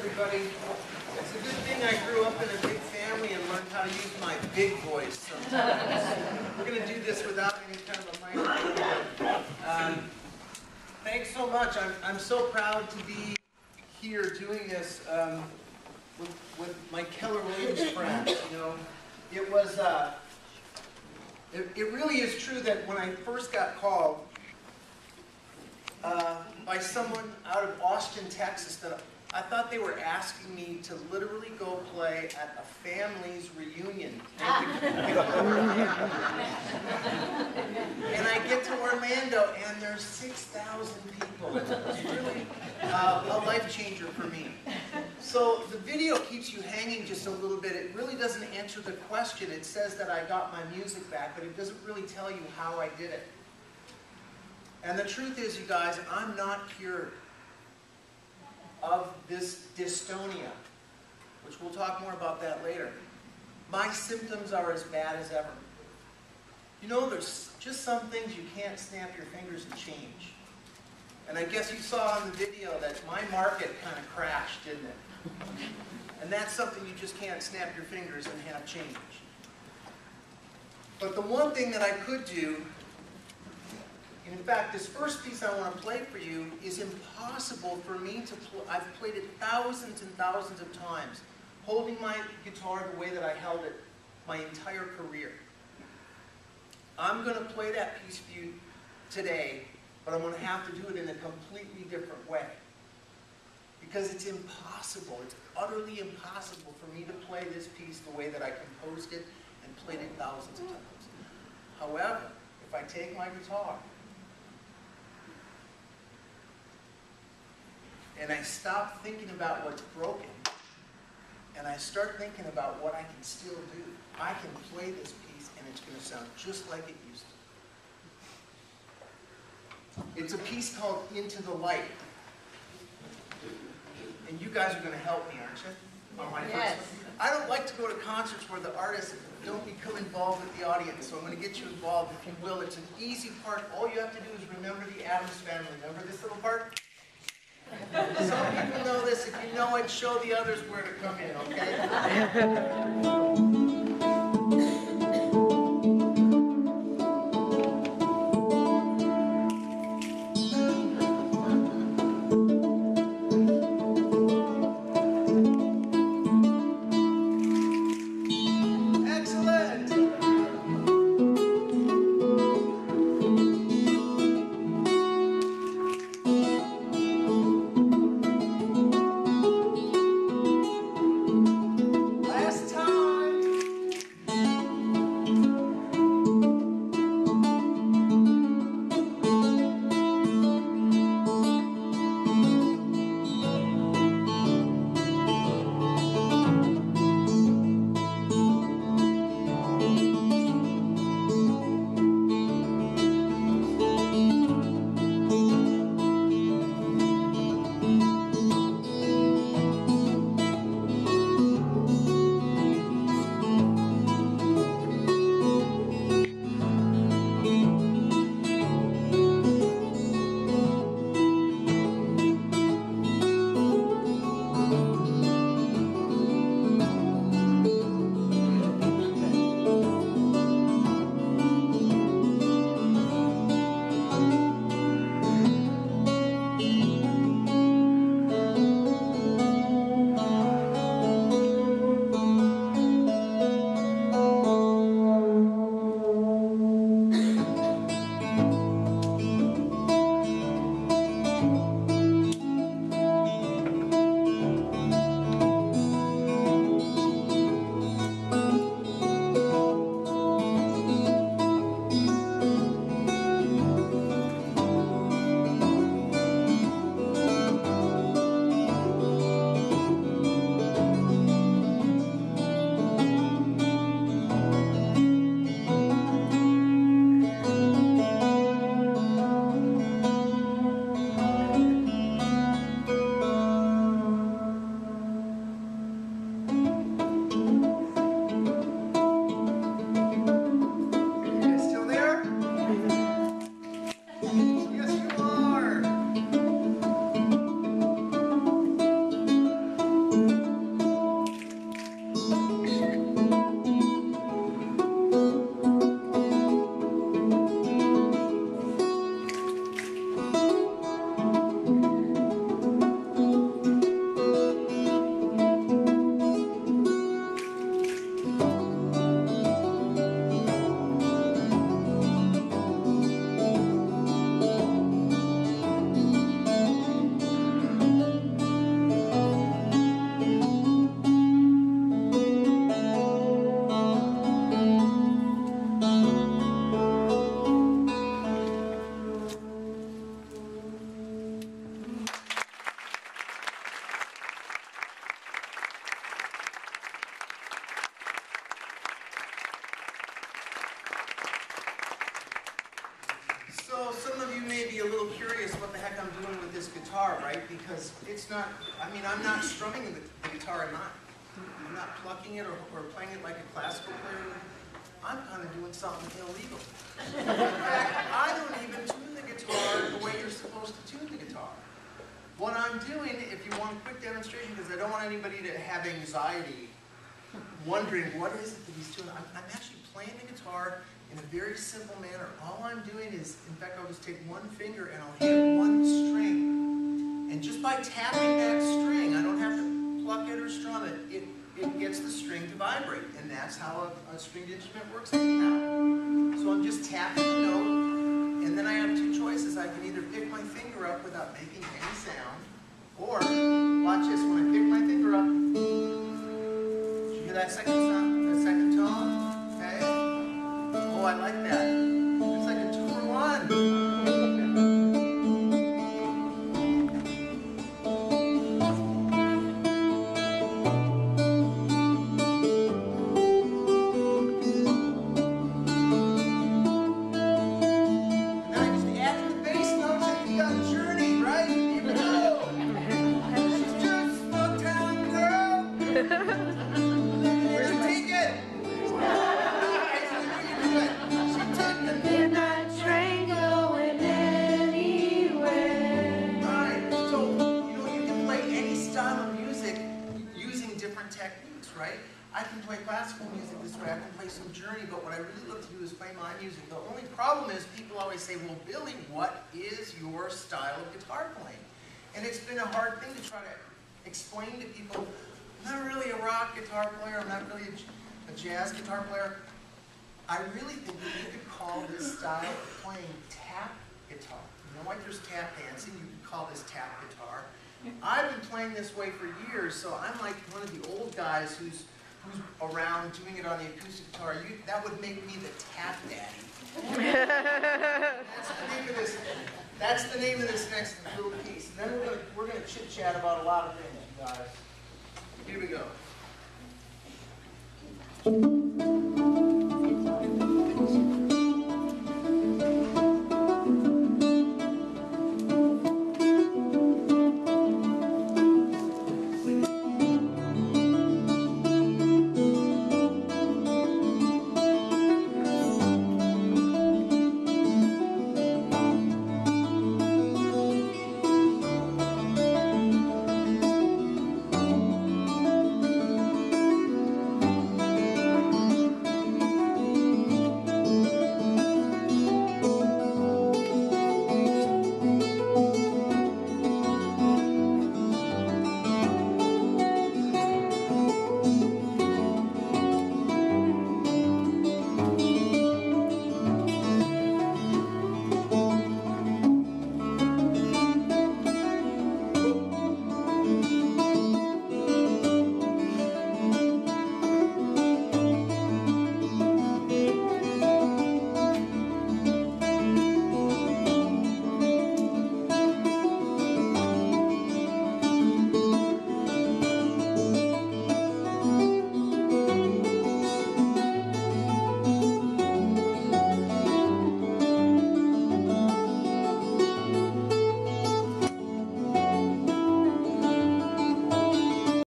everybody. It's a good thing I grew up in a big family and learned how to use my big voice sometimes. We're going to do this without any kind of a microphone. Thanks so much. I'm so proud to be here doing this with my Keller Williams friends. You know, it was it really is true that when I first got called by someone out of Austin, Texas, that I thought they were asking me to literally go play at a family's reunion. And I get to Orlando and there's 6,000 people. It was really a life changer for me. So the video keeps you hanging just a little bit. It really doesn't answer the question. It says that I got my music back, but it doesn't really tell you how I did it. And the truth is, you guys, I'm not cured of this dystonia, which we'll talk more about that later. My symptoms are as bad as ever. You know, there's just some things you can't snap your fingers and change. And I guess you saw in the video that my market kind of crashed, didn't it? And that's something you just can't snap your fingers and have change. But the one thing that I could do, in fact, this first piece I want to play for you is impossible for me to play. I've played it thousands and thousands of times, holding my guitar the way that I held it my entire career. I'm going to play that piece for you today, but I'm going to have to do it in a completely different way. Because it's impossible, it's utterly impossible for me to play this piece the way that I composed it and played it thousands of times. However, if I take my guitar and I stop thinking about what's broken, and I start thinking about what I can still do, I can play this piece and it's going to sound just like it used to. It's a piece called Into the Light. And you guys are going to help me, aren't you? On my Yes. first one. I don't like to go to concerts where the artists don't become involved with the audience, so I'm going to get you involved, if you will. It's an easy part. All you have to do is remember the Addams Family. Remember this little part? Some people know this. If you know it, show the others where to come in, okay? Last time because it's not, I mean, I'm not strumming the guitar in mine. I'm not plucking it or playing it like a classical player. I'm kind of doing something illegal. In fact, I don't even tune the guitar the way you're supposed to tune the guitar. What I'm doing, if you want a quick demonstration, because I don't want anybody to have anxiety, wondering what is it that he's doing, I'm actually playing the guitar in a very simple manner. All I'm doing is, in fact, I'll just take one finger and I'll hit one string. And just by tapping that string, I don't have to pluck it or strum it, it gets the string to vibrate. And that's how a stringed instrument works anyhow. So I'm just tapping the note, and then I have two choices. I can either pick my finger up without making any sound, or, watch this, when I pick my finger up, did you hear that second sound, that second tone? Okay? Oh, I like that. It's like a 2-for-1. Right? I can play classical music this way, I can play some Journey, but what I really love to do is play my music. The only problem is people always say, well, Billy, what is your style of guitar playing? And it's been a hard thing to try to explain to people, I'm not really a rock guitar player, I'm not really a jazz guitar player. I really think that you could call this style of playing tap guitar. You know, like there's tap dancing, you could call this tap guitar. I've been playing this way for years, so I'm like one of the old guys who's around doing it on the acoustic guitar. That would make me the tap daddy. That's the name of this next little piece. And then we're gonna chit chat about a lot of things, you guys. Here we go.